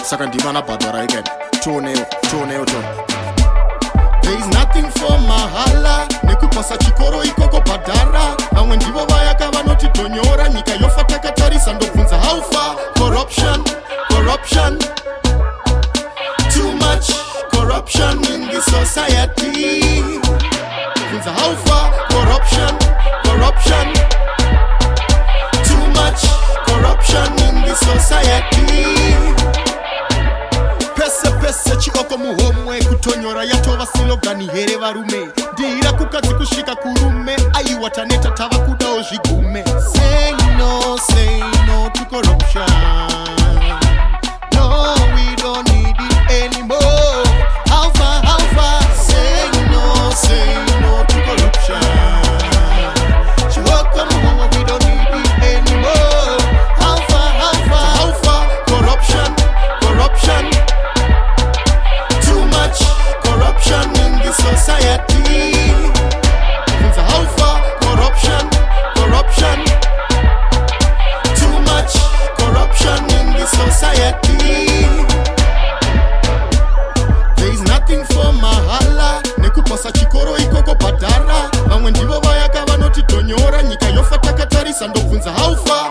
saka ndivana bhadhara again. Tionewo there is nothing for mahala, nekupasa chikoro ikoko bhadhara. Vamwe ndivo vaya kavanoti tonyora, nyika yofa takatarisa ndobvunza how far. Corruption, too much corruption in the society. Bvunza how far. Corruption, too much corruption in the society. Pese chioko muhomwe, kutonyora yatova silogani here varume. Ndira kukadzi kusvika kurume, aiwataneta tava kudawo zvigume. Say no to corruption. No, we don't need it anymore. How far? Say no to corruption. Chioko muhomwe, we don't need it anymore. How far? Corruption. Too much corruption in the society. How far? Corruption. Too much corruption in the society. There is nothing for mahala, nekupasa chikoro ikoko bhadhara. Vamwe ndivo vaya kavanoti tonyora, nyika yofa takatarisa ndobvunza how far.